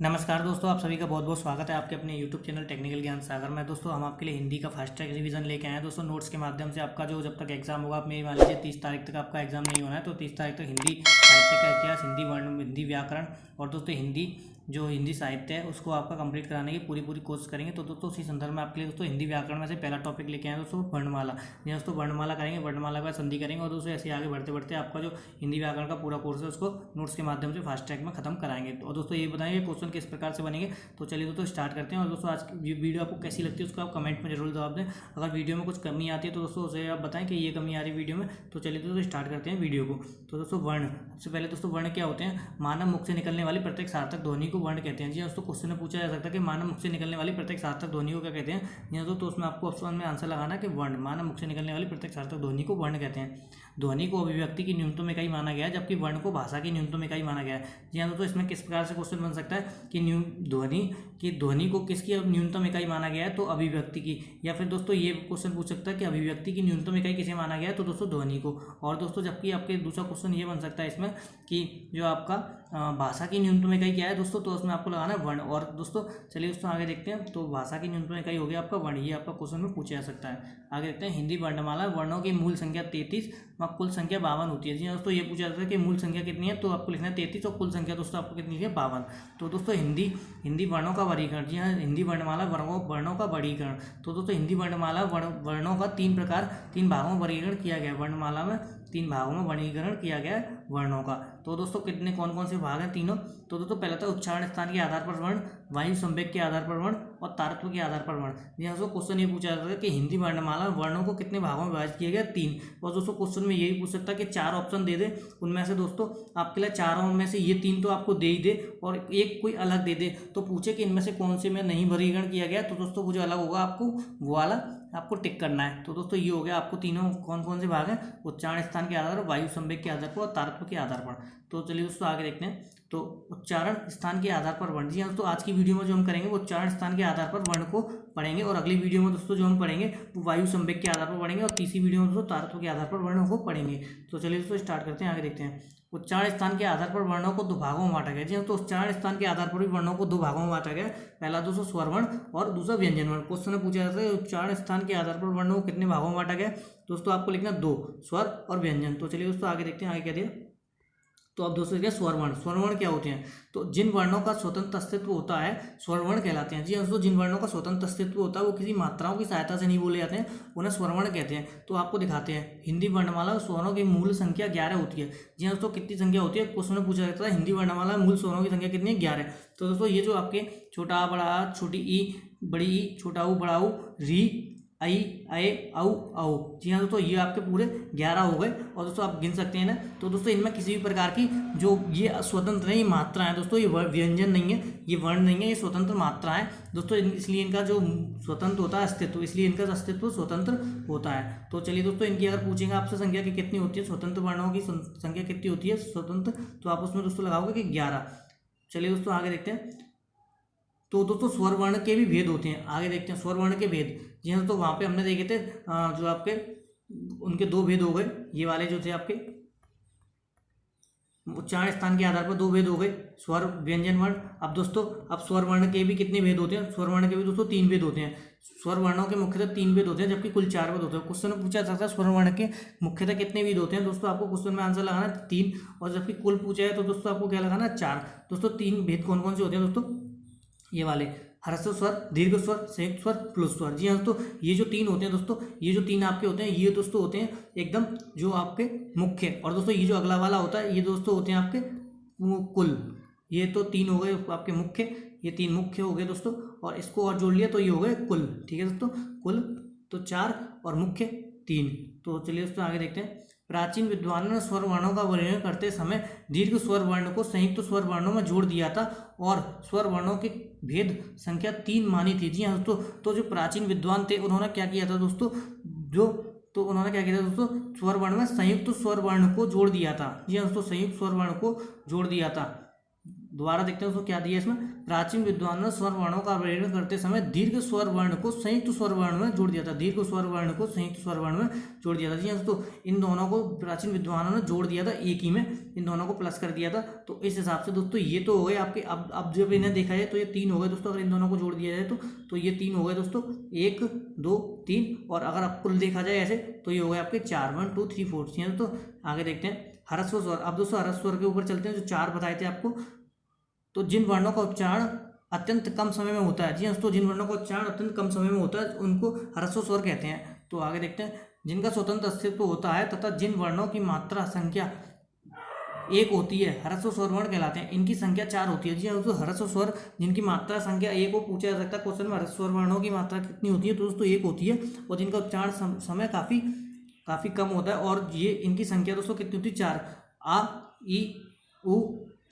नमस्कार दोस्तों, आप सभी का बहुत बहुत स्वागत है आपके अपने YouTube चैनल टेक्निकल ज्ञान सागर में। दोस्तों हम आपके लिए हिंदी का फास्ट ट्रैक रिवीजन लेके आए हैं। दोस्तों नोट्स के माध्यम से आपका जो जब तक एग्जाम होगा, आप मेरी मान लीजिए 30 तारीख तक आपका एग्जाम नहीं होना है, तो 30 तारीख तक हिंदी साहित्य का इतिहास, हिंदी वर्ण, हिंदी व्याकरण और दोस्तों हिंदी साहित्य है उसको आपका कंप्लीट कराने की पूरी कोशिश करेंगे। तो दोस्तों उसी संदर्भ में आपके लिए दोस्तों हिंदी व्याकरण में से पहला टॉपिक लेके आए दोस्तों वर्णमाला। जी दोस्तों वर्णमाला करेंगे, वर्णमाला के बाद संधि करेंगे और दोस्तों ऐसे आगे बढ़ते बढ़ते आपका जो हिंदी व्याकरण का पूरा कोर्स है उसको नोट्स के माध्यम से फास्ट ट्रैक में खत्म कराएंगे। और दोस्तों ये बताएंगे क्वेश्चन किस प्रकार से बनेंगे। तो चलिए दोस्तों स्टार्ट करते हैं। और दोस्तों आज की वीडियो आपको कैसी लगती है उसको आप कमेंट में जरूर जवाब दें। अगर वीडियो में कुछ कमी आती है तो दोस्तों उसे आप बताएं कि ये कमी आ रही है वीडियो में। तो चलिए दोस्तों स्टार्ट करते हैं वीडियो को। तो दोस्तों वर्ण, सबसे पहले दोस्तों वर्ण क्या होते हैं। मानव मुख से निकलने वाली प्रत्येक सार्थक ध्वनि को वर्ण कहते हैं। जी दोस्तों क्वेश्चन में पूछा जा सकता है कि मानव मुख से निकलने वाली प्रत्येक सार्थक ध्वनि को क्या कहते हैं। जी दोस्तों तो उसमें आपको ऑप्शन में आंसर लगाना है कि वर्ण, मानव मुख से निकलने वाली प्रत्येक सार्थक ध्वनि को वर्ण कहते हैं। ध्वनि को अभिव्यक्ति की न्यूनतम इकाई माना गया है, जबकि वर्ण को भाषा की न्यूनतम इकाई माना गया है। जी हाँ दोस्तों इसमें किस प्रकार से क्वेश्चन बन सकता है कि ध्वनि को किसकी न्यूनतम इकाई माना गया है, तो अभिव्यक्ति की। या फिर दोस्तों ये क्वेश्चन पूछ सकता है कि अभिव्यक्ति की न्यूनतम इकाई किसे माना गया है, तो दोस्तों ध्वनि को। और दोस्तों जबकि आपके दूसरा क्वेश्चन ये बन सकता है इसमें कि जो आपका भाषा की न्यूनतम इकाई क्या है दोस्तों, तो उसमें आपको लगाना है वर्ण। और दोस्तों चलिए दोस्तों आगे देखते हैं। तो भाषा की न्यूनतम इकाई हो गया आपका वर्ण, ये आपका क्वेश्चन में पूछा जा सकता है। आगे देखते हैं हिंदी वर्णमाला, वर्णों की मूल संख्या 33 व कुल संख्या 52 होती है। जी दोस्तों ये पूछा जाता है कि मूल संख्या कितनी है, तो आपको लिखना है 33 और कुल संख्या दोस्तों आपको कितनी है 52। तो दोस्तों हिंदी वर्णों का वर्गीकरण। जी हाँ हिंदी वर्णमाला वर्णों का वर्गीकरण। तो दोस्तों हिंदी वर्णमाला वर्णों का तीन भागों में वर्गीकरण किया गया है। वर्णमाला में 3 भागों में वर्गीकरण किया गया है वर्णों का। तो दोस्तों कितने कौन कौन से भाग हैं तीनों। तो दोस्तों पहला था उच्चारण स्थान के आधार पर वर्ण, वायु संवेग के आधार पर वर्ण और तारत्व के आधार पर वर्ण। यहाँ से क्वेश्चन ये पूछा जाता है कि हिंदी वर्णमाला वर्णों को कितने भागों में विभाजित किया गया, 3। और दोस्तों क्वेश्चन में यही पूछ सकता है कि 4 ऑप्शन दे दे, उनमें से दोस्तों आपके लिए चारों में से ये 3 तो आपको दे ही दे और एक कोई अलग दे दे। तो पूछे कि इनमें से कौन से में नहीं वर्गीकरण किया गया, तो दोस्तों वो जो अलग होगा आपको वो वाला आपको टिक करना है। तो दोस्तों ये हो गया आपको तीनों कौन कौन से भाग हैं, उच्चारण स्थान के आधार पर, वायु संवेग के आधार पर और तारत्व के आधार पर। तो चलिए दोस्तों आगे देखते हैं। तो उच्चारण स्थान के आधार पर वर्ण। जी हाँ तो आज की वीडियो में जो हम करेंगे वो उच्चारण स्थान के आधार पर वर्ण को पढ़ेंगे और अगली वीडियो में दोस्तों जो हम पढ़ेंगे वो वायु संवेग के आधार पर पढ़ेंगे और तीसरी वीडियो में दोस्तों तारत्व के आधार पर वर्ण को पढ़ेंगे। तो चलिए दोस्तों स्टार्ट करते हैं। आगे देखते हैं। उच्चारण स्थान के आधार पर वर्णों को 2 भागों में बांटा गया। जी हाँ तो उच्चारण स्थान के आधार पर भी वर्णों को 2 भागों में बांटा गया। पहला दोस्तों स्वर वर्ण और दूसरा व्यंजन वर्ण। क्वेश्चन में पूछा जाता है उच्चारण स्थान के आधार पर वर्णों को कितने भागों में बांटा गया, दोस्तों आपको लिखना 2, स्वर और व्यंजन। तो चलिए दोस्तों आगे देखते हैं। आगे क्या दिया, तो अब दोस्तों क्या स्वर वर्ण। स्वर वर्ण क्या होते हैं, तो जिन वर्णों का स्वतंत्र अस्तित्व होता है स्वर वर्ण कहलाते हैं। जी दोस्तों जिन वर्णों का स्वतंत्र अस्तित्व होता है वो किसी मात्राओं की सहायता से नहीं बोले जाते हैं, उन्हें स्वर वर्ण कहते हैं। तो आपको दिखाते हैं हिंदी वर्णमाला स्वरों की मूल संख्या 11 होती है। जी दोस्तों कितनी संख्या होती है, क्वेश्चन में पूछा जाता है हिंदी वर्णमाला मूल स्वरों की संख्या कितनी है, 11। तो दोस्तों ये जो आपके छोटा आ बड़ा आ, छोटी ई बड़ी ई, छोटा ऊ बड़ा ऊ, री आई आए औ औ। जी हाँ दोस्तों ये आपके पूरे 11 हो गए और दोस्तों आप गिन सकते हैं ना। तो दोस्तों इनमें किसी भी प्रकार की जो ये स्वतंत्र नहीं मात्रा है दोस्तों, ये व्यंजन नहीं है, ये वर्ण नहीं है, ये स्वतंत्र मात्रा है दोस्तों। इसलिए इनका जो स्वतंत्र होता है अस्तित्व, इसलिए इनका अस्तित्व स्वतंत्र होता है। तो चलिए दोस्तों इनकी अगर पूछेंगे आपसे संख्या की कितनी होती है, स्वतंत्र वर्णों की संख्या कितनी होती है स्वतंत्र, तो आप उसमें दोस्तों लगाओगे कि 11। चलिए दोस्तों आगे देखते हैं। तो दोस्तों स्वर वर्ण के भी भेद होते हैं। आगे देखते हैं स्वर वर्ण के भेद। जी हाँ तो वहाँ पे हमने देखे थे जो आपके उनके 2 भेद हो गए, ये वाले जो थे आपके उच्चारण स्थान के आधार पर 2 भेद हो गए, स्वर व्यंजन वर्ण। अब दोस्तों अब स्वर वर्ण के भी कितने भेद होते हैं, स्वर वर्ण के भी दोस्तों 3 भेद होते हैं। स्वर वर्णों के मुख्यतः 3 भेद होते हैं जबकि कुल 4 भेद होते हैं। क्वेश्चन में पूछा जाता है स्वर वर्ण के मुख्यतः कितने भेद होते हैं, दोस्तों आपको क्वेश्चन में आंसर लगाना है 3 और जबकि कुल पूछा है तो दोस्तों आपको क्या लगाना है 4। दोस्तों 3 भेद कौन कौन से होते हैं दोस्तों, ये वाले ह्रस्व स्वर, दीर्घ स्वर, संयुक्त स्वर, प्लुत स्वर। जी हाँ दोस्तों ये जो 3 होते हैं दोस्तों, ये जो 3 आपके होते हैं ये दोस्तों होते हैं एकदम जो आपके मुख्य। और दोस्तों ये जो अगला वाला होता है ये दोस्तों होते हैं आपके कुल। ये तो 3 हो गए आपके मुख्य, ये 3 मुख्य हो गए दोस्तों और इसको और जोड़ लिया तो ये हो गए कुल। ठीक है दोस्तों कुल तो 4 और मुख्य 3। तो चलिए दोस्तों आगे देखते हैं। प्राचीन विद्वानों ने स्वर वर्णों का वर्णन करते समय दीर्घ स्वर वर्ण को संयुक्त स्वर वर्णों में जोड़ दिया था और स्वर वर्णों की भेद संख्या 3 मानी थी। जी हाँ दोस्तों तो जो प्राचीन विद्वान थे उन्होंने क्या किया था दोस्तों, उन्होंने क्या किया था दोस्तों, स्वर वर्ण में संयुक्त स्वर वर्ण को जोड़ दिया था। जी हाँ दोस्तों संयुक्त स्वर वर्ण को जोड़ दिया था। दोबारा देखते हैं दोस्तों क्या दिया इसमें। प्राचीन विद्वानों ने स्वर वर्णों का वर्णन करते समय दीर्घ स्वर वर्ण को संयुक्त स्वर वर्ण में जोड़ दिया था। दीर्घ स्वर वर्ण को संयुक्त स्वर वर्ण में जोड़ दिया था। जी हाँ दोस्तों, इन दोनों को प्राचीन विद्वानों ने जोड़ दिया था एक ही में, इन दोनों को प्लस कर दिया था। तो इस हिसाब से दोस्तों ये तो हो गए आपके। अब जब इन्हें देखा जाए तो ये 3 हो गए दोस्तों। अगर इन दोनों को जोड़ दिया जाए तो ये 3 हो गए दोस्तों, 1 2 3। और अगर आप कुल देखा जाए ऐसे तो ये हो गए आपके 4, 1 2 3 4। जी हाँ दोस्तों, आगे देखते हैं ह्रस्व स्वर। अब दोस्तों ह्रस्व स्वर के ऊपर चलते हैं, जो 4 बताए थे आपको। तो जिन वर्णों का उच्चारण अत्यंत कम समय में होता है, जी हाँ दोस्तों, जिन वर्णों का उच्चारण अत्यंत कम समय में होता है उनको ह्रस्व स्वर कहते हैं। तो आगे देखते हैं, जिनका स्वतंत्र अस्तित्व होता है तथा जिन वर्णों की मात्रा संख्या 1 होती है ह्रस्व स्वर वर्ण कहलाते हैं। इनकी संख्या 4 होती है। जी हाँ दोस्तों, ह्रस्व स्वर जिनकी मात्रा संख्या 1 को पूछा जा सकता है क्वेश्चन में, ह्रस्व स्वर वर्णों की मात्रा कितनी होती है, तो दोस्तों 1 होती है। और जिनका उच्चारण समय काफ़ी कम होता है, और ये इनकी संख्या दोस्तों कितनी होती है, 4। आ ई उ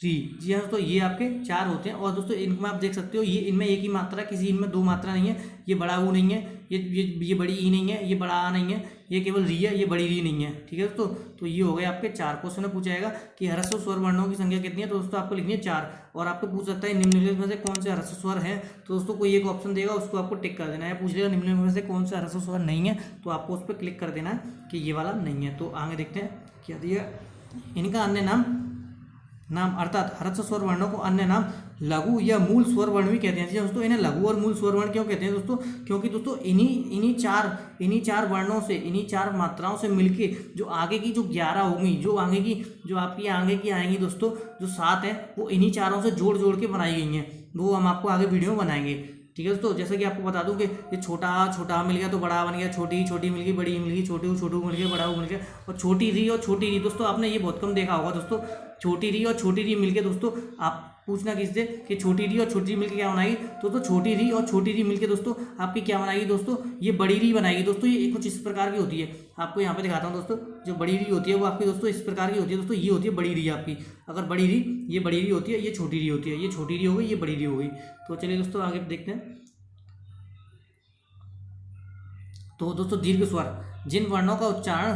री। जी हाँ दोस्तों, ये आपके 4 होते हैं। और दोस्तों इनमें आप देख सकते हो, ये इनमें एक ही मात्रा, किसी इनमें 2 मात्रा नहीं है। ये बड़ा ऊ नहीं है, ये बड़ी ई नहीं है, ये बड़ा आ नहीं है, ये केवल री है, ये बड़ी री नहीं है। ठीक है दोस्तों, तो ये हो गए आपके 4। क्वेश्चन में पूछा जाएगा कि ह्रस्व स्वर वर्णों की संख्या कितनी है, तो दोस्तों आपको लिखनी है 4। और आपको पूछ सकता है निम्नलिखित में से कौन से ह्रस्व स्वर है, तो दोस्तों कोई एक ऑप्शन देगा, उसको आपको टिक कर देना है। पूछ लेगा निम्नलिखित में से कौन सा ह्रस्व स्वर नहीं है, तो आपको उस पर क्लिक कर देना है कि ये वाला नहीं है। तो आगे देखते हैं क्या दिया। इनका अन्य नाम अर्थात ह्रस्व स्वर वर्णों को अन्य नाम लघु या मूल स्वर वर्ण भी कहते हैं। जी दोस्तों, इन्हें लघु और मूल स्वर वर्ण क्यों कहते हैं दोस्तों, क्योंकि दोस्तों इन्हीं चार वर्णों से, इन्हीं 4 मात्राओं से मिलके जो आगे की जो 11 होंगी, जो आपकी आगे की आएंगी दोस्तों, जो 7 है, वो इन्हीं चारों से जोड़ के बनाई गई हैं। वो हम आपको आगे वीडियो में बनाएंगे। ठीक है दोस्तों, जैसे कि आपको बता दूं कि ये छोटा मिल गया तो बड़ा बन गया, छोटी मिल गई बड़ी मिल गई, छोटू मिल गया बड़ा मिल गया। और छोटी री दोस्तों आपने ये बहुत कम देखा होगा दोस्तों। छोटी री मिलके दोस्तों, आप पूछना किससे कि छोटी री और छोटी री मिलके क्या बनाएगी, तो छोटी री और छोटी री मिलके दोस्तों आपकी क्या बनाएगी दोस्तों, ये बड़ी री बनाएगी दोस्तों। ये कुछ इस प्रकार की होती है, आपको यहाँ पे दिखाता हूँ दोस्तों। जो बड़ी री होती है वो आपकी दोस्तों इस प्रकार की होती है दोस्तों। ये होती है बड़ी री आपकी। अगर बड़ी री, ये बड़ी री होती है, ये छोटी री होती है, ये छोटी री हो गई, ये बड़ी री हो गई। तो चलिए दोस्तों आगे देखते हैं। तो दोस्तों दीर्घ स्वर, जिन वर्णों का उच्चारण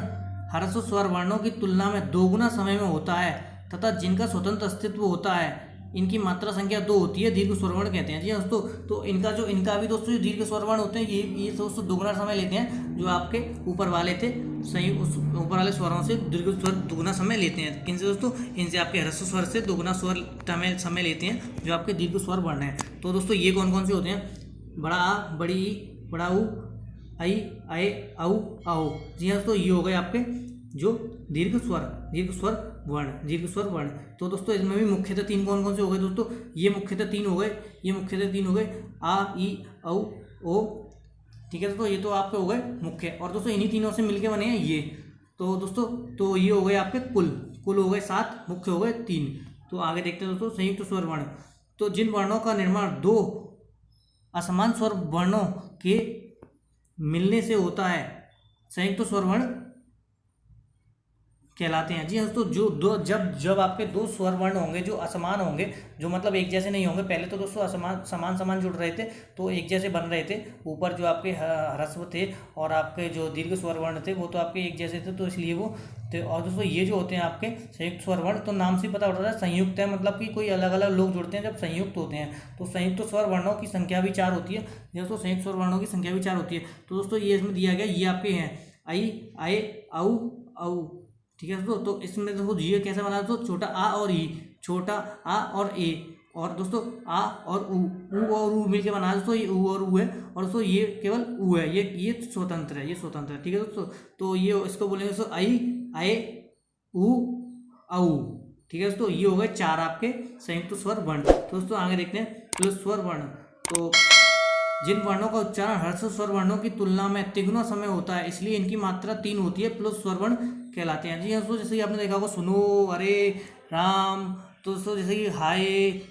ह्रस्व स्वर वर्णों की तुलना में 2 गुना समय में होता है तथा जिनका स्वतंत्र अस्तित्व होता है, इनकी मात्रा संख्या 2 होती है, दीर्घ स्वर वर्ण कहते हैं। जी दोस्तों, तो इनका भी दोस्तों जो दीर्घ स्वर वर्ण होते हैं, ये दोस्तों 2 गुना समय लेते हैं। जो आपके ऊपर वाले थे, सही ऊपर वाले स्वरों से दीर्घ स्वर 2 गुना समय लेते हैं। किनसे दोस्तों, इनसे आपके ह्रस्व स्वर से 2 गुना स्वर समय लेते हैं, जो आपके दीर्घ स्वर वर्ण है। तो दोस्तों ये कौन कौन से होते हैं, बड़ा आ, बड़ी ई, बड़ा ऊ, आई, आए, औ, आओ। जी हाँ दोस्तों, ये हो गए आपके जो दीर्घ स्वर वर्ण। तो दोस्तों इसमें भी मुख्यतः 3 कौन से हो गए दोस्तों, ये मुख्यतः 3 हो गए, आ ई औ ओ। ठीक है दोस्तों, ये तो आपके हो गए मुख्य। और दोस्तों इन्हीं तीनों से मिलके बने हैं ये। तो दोस्तों तो ये हो गए आपके कुल हो गए 7, मुख्य हो गए 3। तो आगे देखते हैं दोस्तों संयुक्त स्वर वर्ण। तो जिन वर्णों का निर्माण 2 असमान स्वर वर्णों के मिलने से होता है, संयुक्त स्वर वर्ण कहलाते हैं। जी हाँ दोस्तों, जब आपके 2 स्वर वर्ण होंगे जो असमान होंगे, जो मतलब एक जैसे नहीं होंगे। पहले तो दोस्तों समान जुड़ रहे थे, तो एक जैसे बन रहे थे। ऊपर जो आपके ह्रस्व थे और आपके जो दीर्घ स्वर वर्ण थे वो तो आपके एक जैसे थे, तो इसलिए वो थे। और दोस्तों ये जो होते हैं आपके संयुक्त स्वर वर्ण, तो नाम से पता पड़ रहा है संयुक्त है, मतलब कि कोई अलग अलग लोग जुड़ते हैं जब संयुक्त होते हैं। तो संयुक्त स्वर वर्णों की संख्या भी 4 होती है। दोस्तों संयुक्त स्वर वर्णों की संख्या भी 4 होती है। तो दोस्तों ये इसमें दिया गया, ये आपके हैं आई, आए, औ। ठीक है दोस्तों, तो इसमें देखो जी कैसे बना, तो छोटा आ और ई, छोटा आ और ए, और दोस्तों आ और ऊ मिलके बना दोस्तों, ये ऊ और ऊ है। और दोस्तों ये केवल ऊ है, ये स्वतंत्र है, ठीक है दोस्तों। तो ये इसको बोलेंगे दोस्तों आई, आए, ऊ, औ। ठीक है दोस्तों, ये हो गए 4 आपके संयुक्त स्वर वर्ण। तो दोस्तों आगे देखते हैं प्लस स्वर वर्ण। तो जिन वर्णों का उच्चारण ह्रस्व स्वर वर्णों की तुलना में तिगुना समय होता है, इसलिए इनकी मात्रा 3 होती है, प्लस स्वर वर्ण कहलाते हैं। जी हाँ दोस्तों, जैसे कि आपने देखा होगा सुनो, अरे, राम। तो दोस्तों जैसे कि हाय,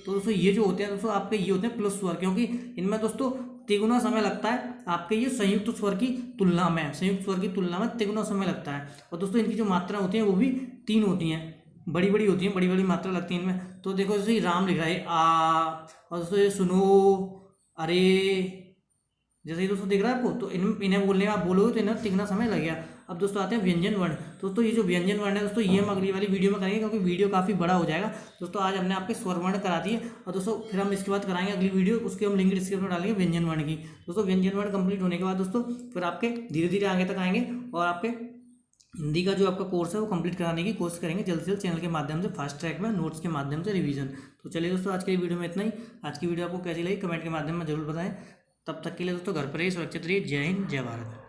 तो दोस्तों ये जो होते हैं दोस्तों आपके, ये होते हैं प्लस स्वर, क्योंकि इनमें दोस्तों तिगुना समय लगता है आपके ये संयुक्त स्वर की तुलना में तिगुना समय लगता है। और दोस्तों इनकी जो मात्रा होती है वो भी 3 होती हैं, बड़ी होती हैं, बड़ी मात्रा लगती है इनमें। तो देखो जैसे राम लिख रहा है आ, और दोस्तों ये सुनो, अरे, जैसे ही दोस्तों दिख रहा है आपको, तो इन्हें बोलने में आप बोलोगे तो इन्हें तिगुना समय लग गया। अब दोस्तों आते हैं व्यंजन वर्ण। दोस्तों ये जो व्यंजन वर्ण है दोस्तों, ये हम अगली वाली वीडियो में करेंगे, क्योंकि वीडियो काफ़ी बड़ा हो जाएगा। दोस्तों आज हमने आपके स्वर वर्ण करा दिए, और दोस्तों फिर हम इसके बाद कराएंगे अगली वीडियो, उसके हम लिंक डिस्क्रिप्शन में डालेंगे व्यंजन वर्ण की। दोस्तों व्यंजन वर्ण कंप्लीट होने के बाद दोस्तों फिर आपके धीरे धीरे आगे तक आएंगे, और आपके हिंदी का जो आपका कोर्स है वो कंप्लीट कराने की कोशिश करेंगे जल्द से जल्द चैनल के माध्यम से, फास्ट ट्रैक में, नोट्स के माध्यम से, रिवीजन। तो चलिए दोस्तों आज के वीडियो में इतना ही। आज की वीडियो आपको कैसी लगी कमेंट के माध्यम में जरूर बताएं। तब तक के लिए दोस्तों घर पर रहिए, सुरक्षित रहिए। जय हिंद, जय भारत।